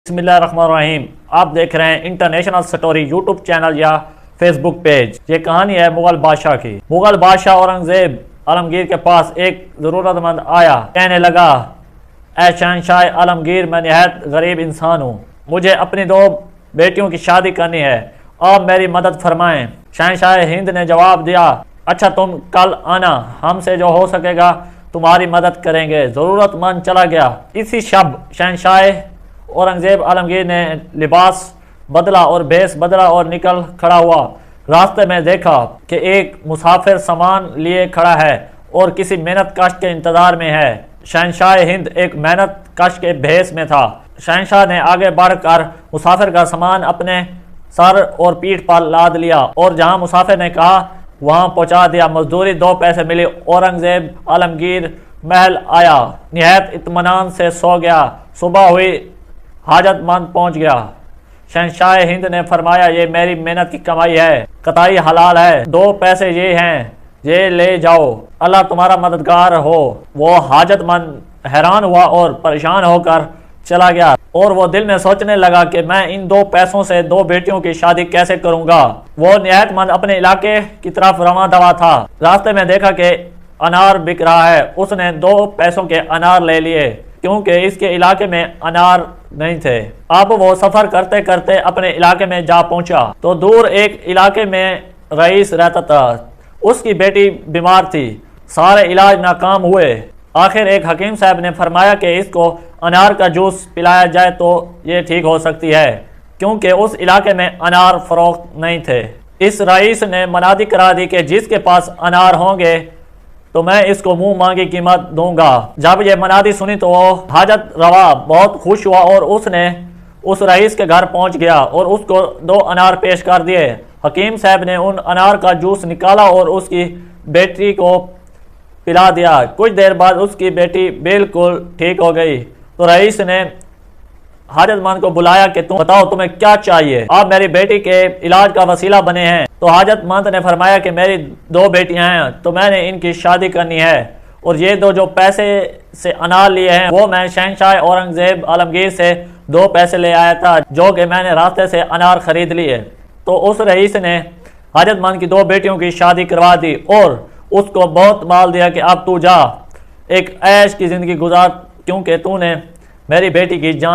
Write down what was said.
بسم اللہ الرحمن الرحیم۔ آپ دیکھ رہے ہیں انٹرنیشنل سٹوری یوٹیوب چینل یا فیس بک پیج۔ یہ کہانی ہے مغل بادشاہ کی۔ مغل بادشاہ اورنگزیب عالمگیر کے پاس ایک ضرورت مند آیا، کہنے لگا، اے شہنشاہ عالمگیر، میں نہایت غریب انسان ہوں، مجھے اپنی 2 بیٹیوں کی شادی کرنی ہے، آپ میری مدد فرمائیں۔ شہنشاہ ہند نے جواب دیا، اچھا تم کل آنا، ہم سے جو ہو سکے گا تمہاری مدد کریں گے۔ ضرورت مند چلا گیا۔ اسی شب شہنشاہ اورنگزیب عالمگیر نے لباس بدلا اور بھیس بدلا اور نکل کھڑا ہوا۔ راستے میں دیکھا کہ ایک مسافر سامان لیے کھڑا ہے اور کسی محنت کش کے انتظار میں ہے۔ شہنشاہ ہند ایک محنت کش کے بھیس میں تھا۔ شہنشاہ نے آگے بڑھ کر مسافر کا سامان اپنے سر اور پیٹھ پر لاد لیا اور جہاں مسافر نے کہا وہاں پہنچا دیا۔ مزدوری 2 پیسے ملی۔ اورنگزیب عالمگیر محل آیا، نہایت اطمینان سے سو گیا۔ صبح ہوئی، حاجت مند پہنچ گیا۔ شہنشاہ ہند نے فرمایا، یہ میری محنت کی کمائی ہے، قطعی حلال ہے، 2 پیسے یہ ہیں، یہ لے جاؤ، اللہ تمہارا مددگار ہو۔ وہ حاجت مند حیران ہوا اور پریشان ہو کر چلا گیا، اور وہ دل میں سوچنے لگا کہ میں ان 2 پیسوں سے 2 بیٹیوں کی شادی کیسے کروں گا۔ وہ نہایت مند اپنے علاقے کی طرف رواں دوا تھا۔ راستے میں دیکھا کہ انار بک رہا ہے، اس نے 2 پیسوں کے انار لے لیے، کیونکہ اس کے علاقے میں انار نہیں تھے۔ اب وہ سفر کرتے کرتے اپنے علاقے میں جا پہنچا تو دور ایک علاقے میں رئیس رہتا تھا۔ اس کی بیٹی بیمار تھی، سارے علاج ناکام ہوئے۔ آخر ایک حکیم صاحب نے فرمایا کہ اس کو انار کا جوس پلایا جائے تو یہ ٹھیک ہو سکتی ہے، کیونکہ اس علاقے میں انار فروخت نہیں تھے۔ اس رئیس نے منادی کرا دی کہ جس کے پاس انار ہوں گے تو میں اس کو منہ مانگی قیمت دوں گا۔ جب یہ منادی سنی تو وہ حاجت روا بہت خوش ہوا اور اس نے اس رئیس کے گھر پہنچ گیا اور اس کو 2 انار پیش کر دیے۔ حکیم صاحب نے ان انار کا جوس نکالا اور اس کی بیٹی کو پلا دیا۔ کچھ دیر بعد اس کی بیٹی بالکل ٹھیک ہو گئی تو رئیس نے حاجت مند کو بلایا کہ تم بتاؤ تمہیں کیا چاہیے، آپ میری بیٹی کے علاج کا وسیلہ بنے ہیں۔ تو حاجت مند نے فرمایا کہ میری 2 بیٹیاں ہیں تو میں نے ان کی شادی کرنی ہے، اور یہ 2 جو پیسے سے انار لیے ہیں وہ میں شہنشاہ اورنگزیب عالمگیر سے 2 پیسے لے آیا تھا، جو کہ میں نے راستے سے انار خرید لیے۔ تو اس رئیس نے حاجت مند کی 2 بیٹیوں کی شادی کروا دی اور اس کو بہت مال دیا کہ اب تو جا ایک عیش کی زندگی گزار، کیونکہ تو نے میری بیٹی کی جان